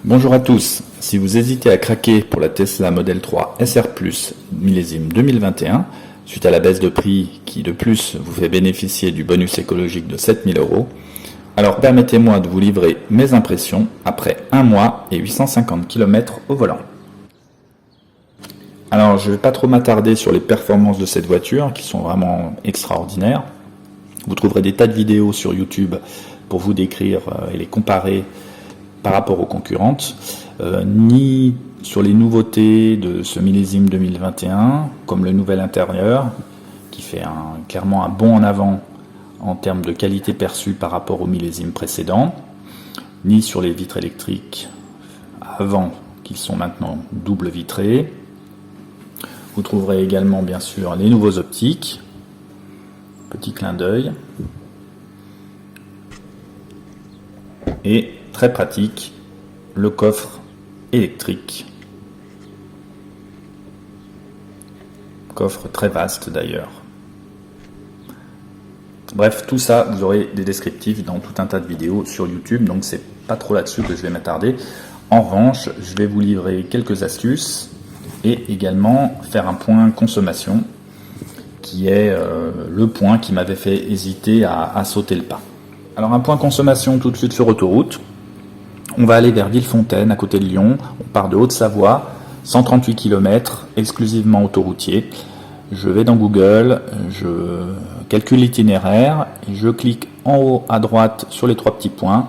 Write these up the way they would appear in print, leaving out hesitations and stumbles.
Bonjour à tous, si vous hésitez à craquer pour la Tesla Model 3 SR+, millésime 2021, suite à la baisse de prix qui de plus vous fait bénéficier du bonus écologique de 7 000 €, alors permettez-moi de vous livrer mes impressions après 1 mois et 850 km au volant. Alors je ne vais pas trop m'attarder sur les performances de cette voiture qui sont vraiment extraordinaires. Vous trouverez des tas de vidéos sur YouTube pour vous décrire et les comparer par rapport aux concurrentes, ni sur les nouveautés de ce millésime 2021, comme le nouvel intérieur, qui fait clairement un bond en avant en termes de qualité perçue par rapport au millésime précédent, ni sur les vitres électriques avant, qui sont maintenant double vitrées. Vous trouverez également bien sûr les nouveaux optiques, petit clin d'œil, et très pratique, le coffre électrique. Coffre très vaste d'ailleurs. Bref, tout ça, vous aurez des descriptifs dans tout un tas de vidéos sur YouTube, donc c'est pas trop là-dessus que je vais m'attarder. En revanche, je vais vous livrer quelques astuces et également faire un point consommation, qui est le point qui m'avait fait hésiter à sauter le pas. Alors un point consommation tout de suite sur autoroute. On va aller vers Villefontaine, à côté de Lyon. On part de Haute-Savoie, 138 km, exclusivement autoroutier. Je vais dans Google, je calcule l'itinéraire et je clique en haut à droite sur les 3 petits points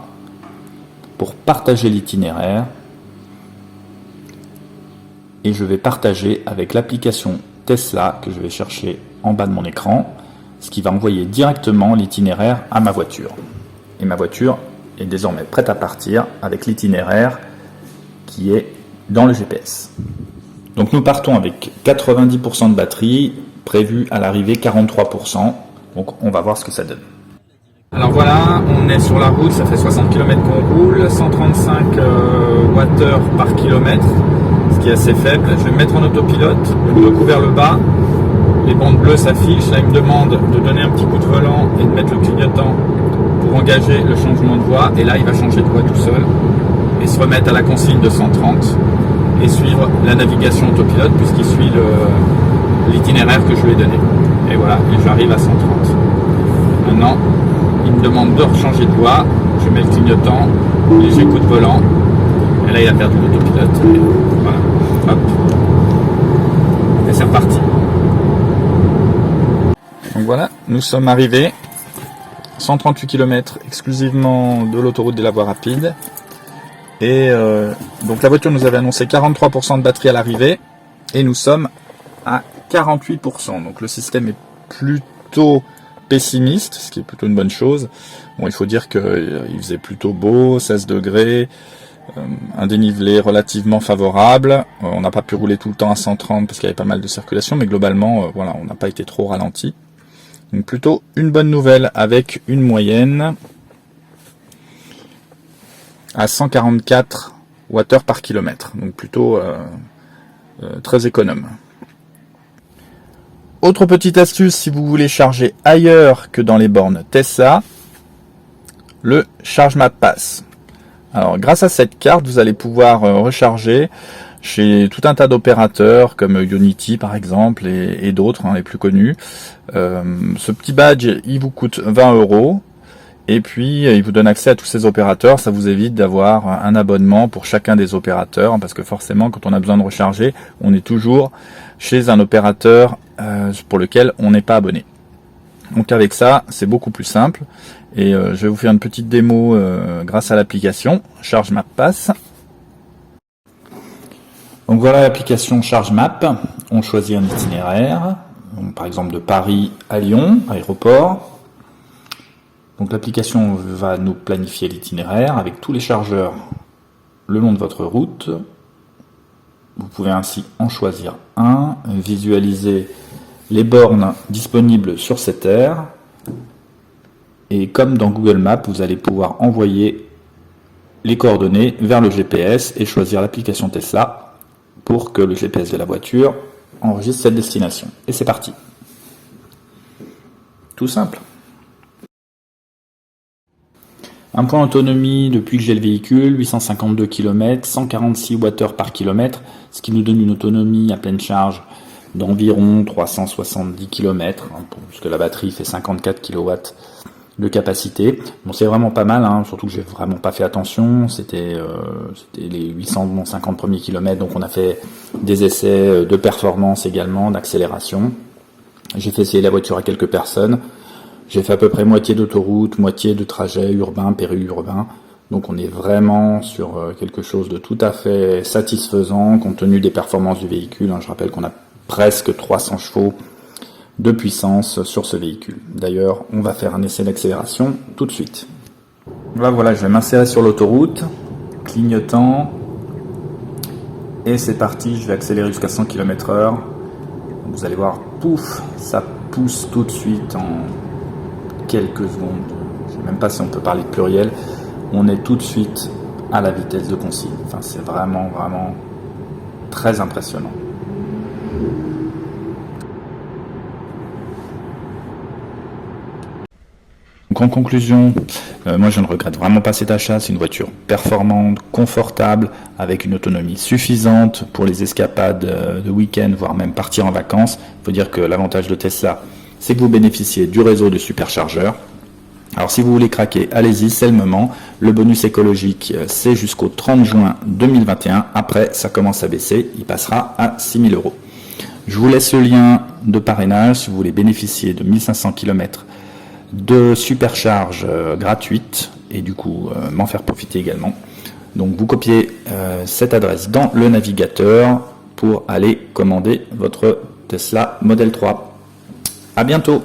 pour partager l'itinéraire. Et je vais partager avec l'application Tesla que je vais chercher en bas de mon écran, ce qui va envoyer directement l'itinéraire à ma voiture. Et ma voiture est désormais prête à partir avec l'itinéraire qui est dans le GPS. Donc nous partons avec 90% de batterie, prévu à l'arrivée 43%. Donc on va voir ce que ça donne. Alors voilà, on est sur la route, ça fait 60 km qu'on roule, 135 Wh par kilomètre, ce qui est assez faible. Je vais me mettre en autopilote, je me recouvre vers le bas, les bandes bleues s'affichent, là il me demande de donner un petit coup de volant et de mettre le clignotant pour engager le changement de voie, et là il va changer de voie tout seul et se remettre à la consigne de 130 et suivre la navigation autopilote puisqu'il suit l'itinéraire que je lui ai donné. Et voilà, et j'arrive à 130. Maintenant, il me demande de rechanger de voie, je mets le clignotant, léger coup de volant, et là il a perdu l'autopilote. Voilà, hop, et c'est reparti. Donc voilà, nous sommes arrivés. 138 km exclusivement de l'autoroute de la voie rapide. Et donc la voiture nous avait annoncé 43% de batterie à l'arrivée. Et nous sommes à 48%. Donc le système est plutôt pessimiste, ce qui est plutôt une bonne chose. Bon, il faut dire qu'il faisait plutôt beau, 16 degrés, un dénivelé relativement favorable. On n'a pas pu rouler tout le temps à 130 parce qu'il y avait pas mal de circulation, mais globalement, voilà, on n'a pas été trop ralenti. Donc plutôt une bonne nouvelle avec une moyenne à 144 Wh par kilomètre. Donc plutôt très économe. Autre petite astuce, si vous voulez charger ailleurs que dans les bornes Tesla, le ChargeMap Pass. Alors grâce à cette carte, vous allez pouvoir recharger chez tout un tas d'opérateurs comme Unity par exemple et d'autres, les plus connus. Ce petit badge, il vous coûte 20 € et puis il vous donne accès à tous ces opérateurs. Ça vous évite d'avoir un abonnement pour chacun des opérateurs parce que forcément quand on a besoin de recharger, on est toujours chez un opérateur pour lequel on n'est pas abonné. Donc avec ça, c'est beaucoup plus simple et je vais vous faire une petite démo grâce à l'application ChargeMap Pass. Donc voilà l'application ChargeMap. On choisit un itinéraire, donc par exemple de Paris à Lyon, aéroport. Donc l'application va nous planifier l'itinéraire avec tous les chargeurs le long de votre route. Vous pouvez ainsi en choisir un, visualiser les bornes disponibles sur cette aire. Et comme dans Google Maps, vous allez pouvoir envoyer les coordonnées vers le GPS et choisir l'application Tesla pour que le GPS de la voiture enregistre cette destination. Et c'est parti. Tout simple. Un point d'autonomie depuis que j'ai le véhicule, 852 km, 146 Wh par kilomètre, ce qui nous donne une autonomie à pleine charge d'environ 370 km, puisque la batterie fait 54 kW de capacité. Bon, c'est vraiment pas mal, surtout que j'ai vraiment pas fait attention. C'était les 850 premiers kilomètres, donc on a fait des essais de performance également, d'accélération. J'ai fait essayer la voiture à quelques personnes. J'ai fait à peu près moitié d'autoroute, moitié de trajet urbain, périurbain. Donc on est vraiment sur quelque chose de tout à fait satisfaisant compte tenu des performances du véhicule. Je rappelle qu'on a presque 300 chevaux de puissance sur ce véhicule. D'ailleurs, on va faire un essai d'accélération tout de suite. Là, voilà, je vais m'insérer sur l'autoroute, clignotant, et c'est parti, je vais accélérer jusqu'à 100 km/h. Vous allez voir, pouf, ça pousse tout de suite en quelques secondes. Je ne sais même pas si on peut parler de pluriel. On est tout de suite à la vitesse de consigne. Enfin, c'est vraiment, vraiment très impressionnant. Donc en conclusion, moi je ne regrette vraiment pas cet achat. C'est une voiture performante, confortable, avec une autonomie suffisante pour les escapades de week-end, voire même partir en vacances. Il faut dire que l'avantage de Tesla, c'est que vous bénéficiez du réseau de superchargeurs. Alors si vous voulez craquer, allez-y, c'est le moment. Le bonus écologique, c'est jusqu'au 30 juin 2021. Après, ça commence à baisser, il passera à 6 000 €. Je vous laisse le lien de parrainage si vous voulez bénéficier de 1500 km de supercharge gratuite et du coup m'en faire profiter également. Donc vous copiez cette adresse dans le navigateur pour aller commander votre Tesla Model 3. À bientôt.